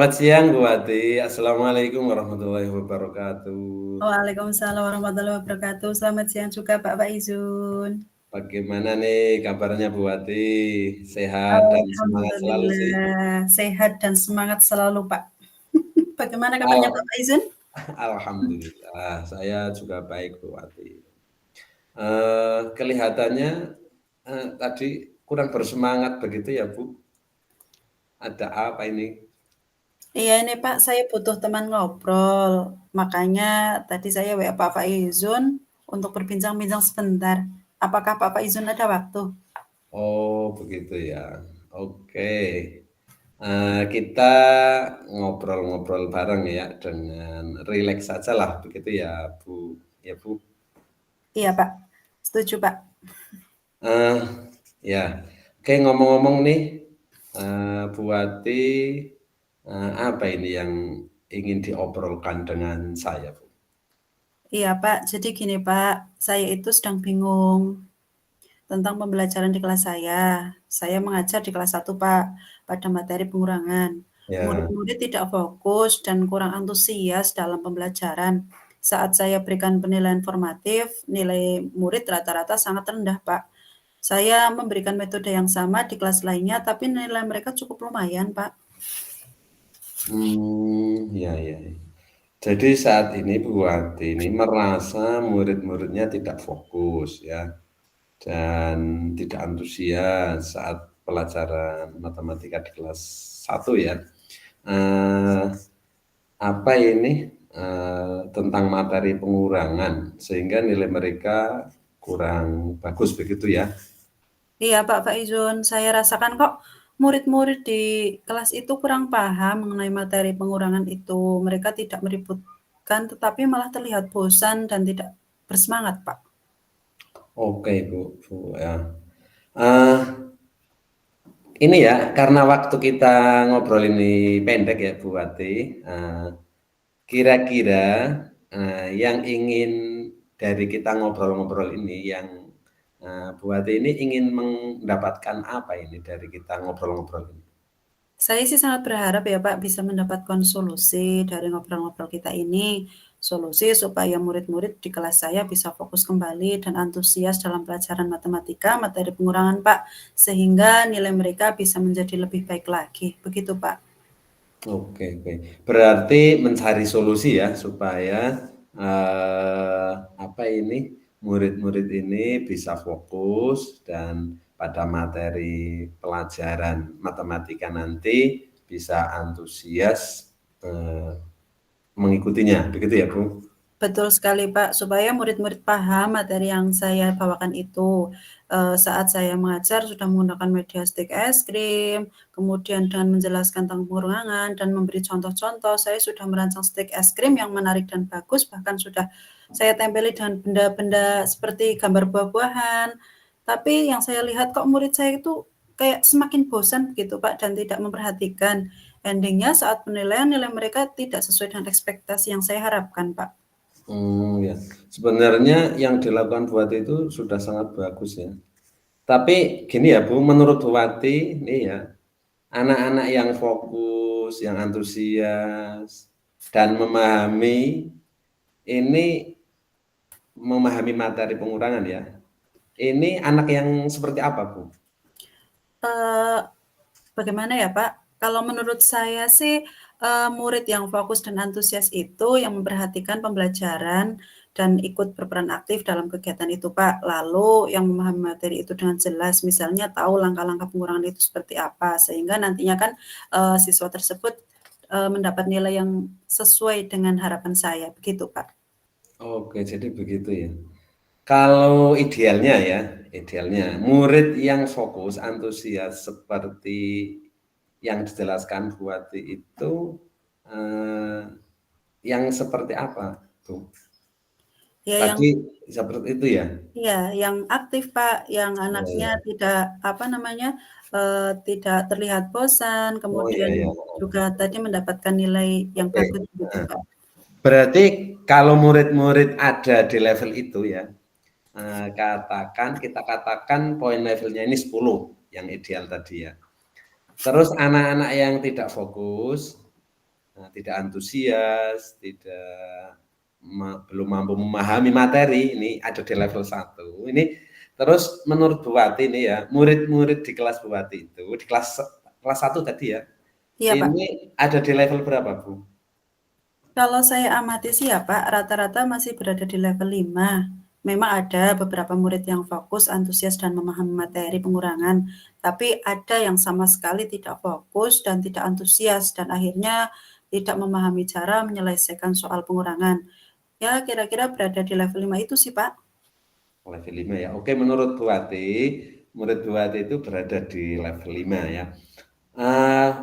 Selamat siang Bu Wati. Assalamualaikum warahmatullahi wabarakatuh. Waalaikumsalam warahmatullahi wabarakatuh. Selamat siang juga Pak Faizun. Bagaimana nih kabarnya Bu Wati? Sehat dan semangat selalu sih? Alhamdulillah, sehat dan semangat selalu Pak. Bagaimana kabarnya Pak Al Faizun? Alhamdulillah, saya juga baik Bu Wati. Kelihatannya tadi kurang bersemangat begitu ya Bu? Ada apa ini? Iya ini Pak, saya butuh teman ngobrol. Makanya tadi saya WA Pak Faizun untuk berbincang-bincang sebentar. Apakah Pak Faizun ada waktu? Oh begitu ya. Oke. Kita ngobrol-ngobrol bareng ya dengan rileks saja lah begitu ya Bu. Ya Bu. Iya Pak, setuju Pak. Eh, ya, oke ngomong-ngomong nih, Bu Wati, apa ini yang ingin diobrolkan dengan saya Bu? Iya Pak, jadi gini Pak, saya itu sedang bingung tentang pembelajaran di kelas saya. Saya mengajar di kelas 1, Pak, pada materi pengurangan. Ya, Murid-murid tidak fokus dan kurang antusias dalam pembelajaran. Saat saya berikan penilaian formatif, nilai murid rata-rata sangat rendah, Pak. Saya memberikan metode yang sama di kelas lainnya, tapi nilai mereka cukup lumayan, Pak. ya, ya. Jadi saat ini Bu Wati ini merasa murid-muridnya tidak fokus ya dan tidak antusias saat pelajaran matematika di kelas 1 ya. Eh, apa ini tentang materi pengurangan sehingga nilai mereka kurang bagus begitu ya? Iya, Pak Faizun, saya rasakan kok murid-murid di kelas itu kurang paham mengenai materi pengurangan itu. Mereka tidak meributkan, tetapi malah terlihat bosan dan tidak bersemangat, Pak. Oke Bu ya. Eh, ini ya karena waktu kita ngobrol ini pendek ya Bu Wati. Kira-kira yang ingin dari kita ngobrol-ngobrol ini yang Bu Wati ini ingin mendapatkan apa ini dari kita ngobrol-ngobrol ini? Saya sih sangat berharap ya Pak bisa mendapatkan solusi dari ngobrol-ngobrol kita ini. Solusi supaya murid-murid di kelas saya bisa fokus kembali dan antusias dalam pelajaran matematika, materi pengurangan Pak. Sehingga nilai mereka bisa menjadi lebih baik lagi. Begitu Pak. Oke, oke. Berarti mencari solusi ya supaya apa ini murid-murid ini bisa fokus dan pada materi pelajaran matematika nanti bisa antusias eh, mengikutinya, begitu ya, Bu? Betul sekali, Pak, supaya murid-murid paham materi yang saya bawakan itu. Saat saya mengajar sudah menggunakan media stik es krim, kemudian dengan menjelaskan tentang pengurangan dan memberi contoh-contoh, saya sudah merancang stik es krim yang menarik dan bagus, bahkan sudah saya tempeli dengan benda-benda seperti gambar buah-buahan. Tapi yang saya lihat kok murid saya itu kayak semakin bosan begitu, Pak, dan tidak memperhatikan. Endingnya saat penilaian, nilai mereka tidak sesuai dengan ekspektasi yang saya harapkan, Pak. Ya. Sebenarnya yang dilakukan Bu Wati itu sudah sangat bagus ya. Tapi gini ya Bu, menurut Bu Wati nih ya, anak-anak yang fokus, yang antusias, dan memahami materi pengurangan ya. Ini anak yang seperti apa Bu? Eee, Bagaimana ya, Pak? Kalau menurut saya sih, murid yang fokus dan antusias itu yang memperhatikan pembelajaran dan ikut berperan aktif dalam kegiatan itu, Pak. Lalu yang memahami materi itu dengan jelas, misalnya tahu langkah-langkah pengurangan itu seperti apa, sehingga nantinya kan, siswa tersebut, mendapat nilai yang sesuai dengan harapan saya, begitu, Pak. Oke, jadi begitu ya. Kalau idealnya ya, idealnya murid yang fokus, antusias seperti yang dijelaskan Bu Wati itu eh, yang seperti apa, Bu? Ya yang Tadi seperti itu ya? Iya, yang aktif, Pak, yang Oh anaknya ya, tidak, apa namanya, tidak terlihat bosan, oh ya, kemudian ya. juga tadi mendapatkan nilai yang Oke. bagus gitu, Nah, Pak. berarti kalau murid-murid ada di level itu ya, kita katakan poin levelnya ini 10 yang ideal tadi ya. Terus anak-anak yang tidak fokus, tidak antusias, belum mampu memahami materi, ini ada di level 1. Ini terus menurut Bu Wati ini ya, murid-murid di kelas Bu Wati itu, di kelas 1 tadi ya, Iya, Pak. ini ada di level berapa, Bu? Kalau saya amati sih ya Pak, rata-rata masih berada di level 5. Memang ada beberapa murid yang fokus, antusias, dan memahami materi pengurangan, tapi ada yang sama sekali tidak fokus dan tidak antusias, dan akhirnya tidak memahami cara menyelesaikan soal pengurangan. Ya, kira-kira berada di level 5 itu sih Pak. Level 5 ya. Oke, menurut Bu Wati, murid Bu Wati itu berada di level 5 ya.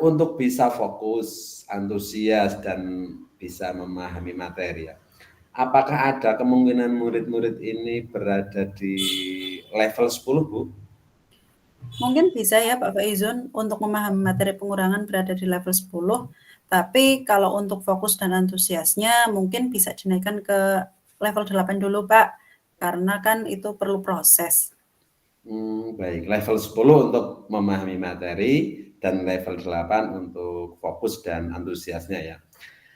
Untuk bisa fokus, antusias, dan bisa memahami materi ya. Apakah ada kemungkinan murid-murid ini berada di level 10, Bu? Mungkin bisa ya Pak Faizun untuk memahami materi pengurangan berada di level 10, tapi kalau untuk fokus dan antusiasnya mungkin bisa dinaikkan ke level 8 dulu Pak, karena kan itu perlu proses. Baik, level 10 untuk memahami materi dan level 8 untuk fokus dan antusiasnya ya.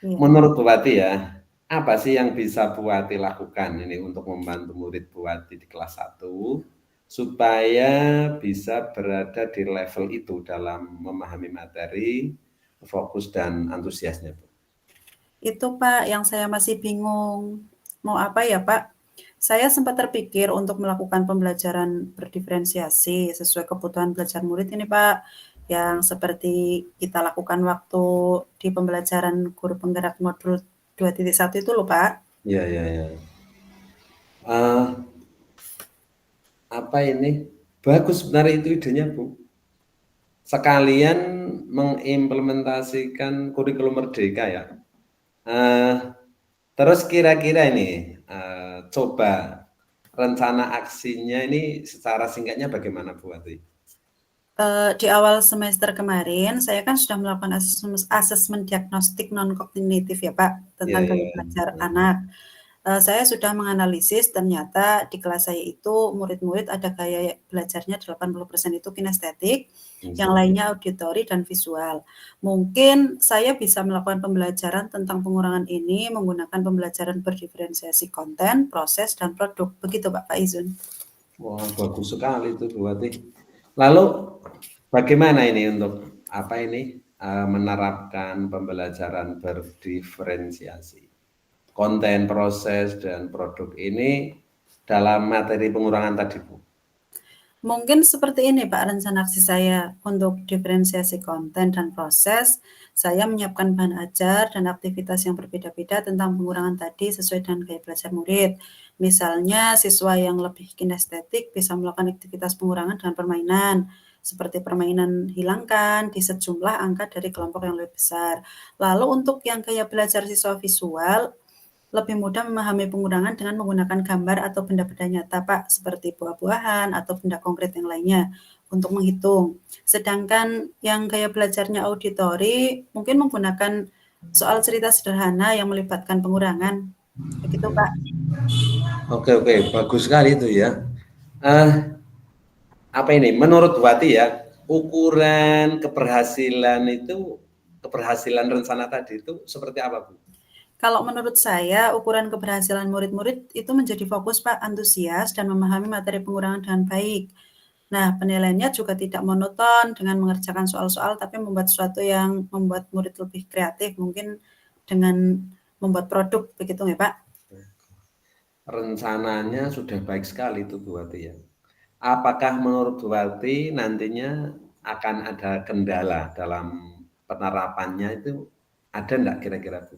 Iya. Menurut Bu Wati ya, apa sih yang bisa Bu Wati lakukan ini untuk membantu murid Bu Wati di kelas 1 supaya bisa berada di level itu dalam memahami materi, fokus dan antusiasnya, Bu? Itu Pak yang saya masih bingung. Mau apa ya Pak? Saya sempat terpikir untuk melakukan pembelajaran berdiferensiasi sesuai kebutuhan belajar murid ini Pak, yang seperti kita lakukan waktu di pembelajaran guru penggerak modul 2.1 itu loh Pak. Ya, ya, ya. Apa ini? Bagus sebenarnya itu idenya, Bu. Sekalian mengimplementasikan kurikulum merdeka ya. Terus kira-kira ini, coba rencana aksinya ini secara singkatnya bagaimana Bu Wati? Di awal semester kemarin, saya kan sudah melakukan asesmen diagnostik non-kognitif ya Pak, Ya, tentang gaya ya. belajar anak. Saya sudah menganalisis ternyata di kelas saya itu murid-murid ada gaya belajarnya 80% itu kinestetik, yang lainnya auditori dan visual. Mungkin saya bisa melakukan pembelajaran tentang pengurangan ini menggunakan pembelajaran berdiferensiasi konten, proses, dan produk. Begitu Pak Faizun. Wah, bagus sekali itu Bu Wati. Lalu bagaimana ini untuk apa ini menerapkan pembelajaran berdiferensiasi? Konten, proses, dan produk ini dalam materi pengurangan tadi, Bu? Mungkin seperti ini Pak rencana aksi saya untuk diferensiasi konten dan proses. Saya menyiapkan bahan ajar dan aktivitas yang berbeda-beda tentang pengurangan tadi sesuai dengan gaya belajar murid. Misalnya siswa yang lebih kinestetik bisa melakukan aktivitas pengurangan dengan permainan, seperti permainan hilangkan di sejumlah angka dari kelompok yang lebih besar. Lalu untuk yang gaya belajar siswa visual, lebih mudah memahami pengurangan dengan menggunakan gambar atau benda-benda nyata, Pak, seperti buah-buahan atau benda konkret yang lainnya untuk menghitung. Sedangkan yang gaya belajarnya auditori mungkin menggunakan soal cerita sederhana yang melibatkan pengurangan. Begitu, Pak. Oke, bagus sekali itu ya. Apa ini? Menurut Wati ya, ukuran keberhasilan rencana tadi itu seperti apa, Bu? Kalau menurut saya, ukuran keberhasilan murid-murid itu menjadi fokus, Pak, antusias dan memahami materi pengurangan dengan baik. Nah, penilaiannya juga tidak monoton dengan mengerjakan soal-soal, tapi membuat sesuatu yang membuat murid lebih kreatif, mungkin dengan membuat produk, begitu nggak, Pak? Rencananya sudah baik sekali itu Bu Wati ya. Apakah menurut Bu Wati nantinya akan ada kendala dalam penerapannya itu ada enggak kira-kira, Bu?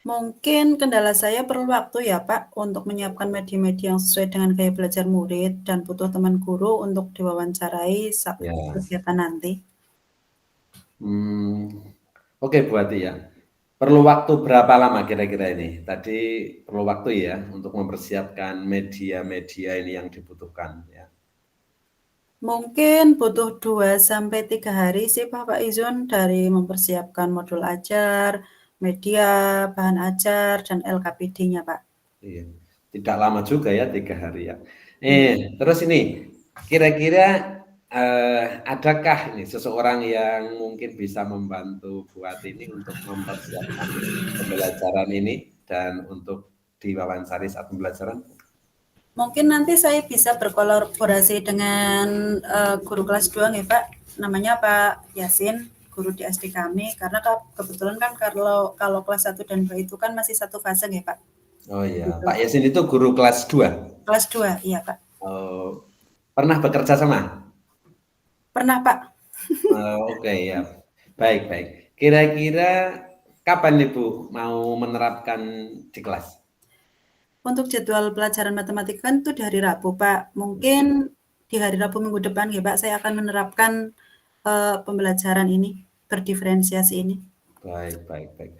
Mungkin kendala saya perlu waktu ya, Pak, untuk menyiapkan media-media yang sesuai dengan gaya belajar murid dan butuh teman guru untuk diwawancarai saat Ya. kegiatan nanti. Oke Bu Wati ya. Perlu waktu berapa lama kira-kira ini? Tadi perlu waktu ya untuk mempersiapkan media-media ini yang dibutuhkan ya. Mungkin butuh 2 sampai 3 hari sih Pak Izun dari mempersiapkan modul ajar, media, bahan ajar, dan LKPD-nya Pak. Iya. Tidak lama juga ya 3 hari ya. Iya. Terus ini kira-kira adakah ini seseorang yang mungkin bisa membantu buat ini untuk mempersiapkan pembelajaran ini dan untuk diwawancari saat pembelajaran? Mungkin nanti saya bisa berkolaborasi dengan guru kelas 2 nih Pak, namanya Pak Yasin, guru di SD kami, karena kebetulan kan kalau kelas 1 dan 2 itu kan masih satu fase nih Pak. Oh iya, Gitu. Pak Yasin itu guru kelas 2? Kelas 2, iya Pak. Oh, pernah bekerja sama? Pernah Pak. Oke ya, baik baik. Kira-kira kapan nih Bu mau menerapkan di kelas? Untuk jadwal pelajaran matematika kan itu di hari Rabu Pak. Mungkin di hari Rabu minggu depan ya Pak, saya akan menerapkan pembelajaran ini, berdiferensiasi ini. Baik baik baik.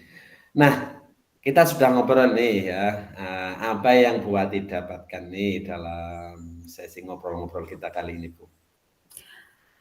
Nah, kita sudah ngobrol nih ya, apa yang Bu Wati dapatkan nih dalam sesi ngobrol-ngobrol kita kali ini Bu?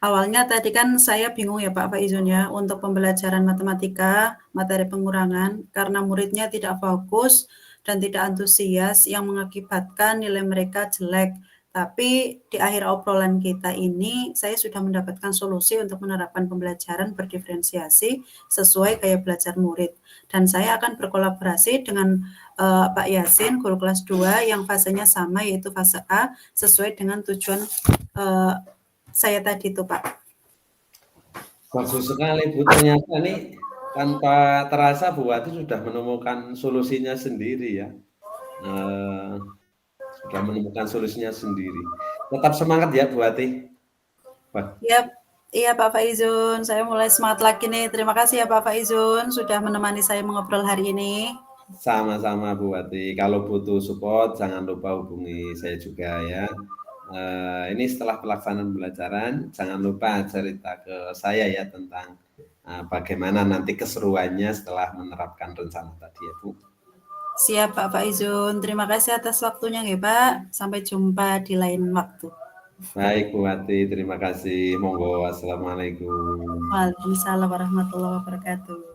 Awalnya tadi kan saya bingung ya Pak Faizun ya, untuk pembelajaran matematika, materi pengurangan, karena muridnya tidak fokus dan tidak antusias yang mengakibatkan nilai mereka jelek. Tapi di akhir obrolan kita ini, saya sudah mendapatkan solusi untuk menerapkan pembelajaran berdiferensiasi sesuai gaya belajar murid. Dan saya akan berkolaborasi dengan Pak Yasin, guru kelas 2 yang fasenya sama yaitu fase A, sesuai dengan tujuan saya tadi itu Pak. Bagus sekali Bu, ternyata nih tanpa terasa Bu Wati sudah menemukan solusinya sendiri ya. Sudah menemukan solusinya sendiri. Tetap semangat ya Bu Wati. Wah, Iya, iya Pak Faizun, saya mulai semangat lagi nih. Terima kasih ya Pak Faizun sudah menemani saya mengobrol hari ini. sama-sama Bu Wati. Kalau butuh support jangan lupa hubungi saya juga ya. Ini setelah pelaksanaan pembelajaran jangan lupa cerita ke saya ya tentang bagaimana nanti keseruannya setelah menerapkan rencana tadi ya Bu. Siap Pak Faizun, terima kasih atas waktunya ya Pak. Sampai jumpa di lain waktu. Baik Bu Wati, terima kasih. Monggo, assalamualaikum. Waalaikumsalam warahmatullahi wabarakatuh.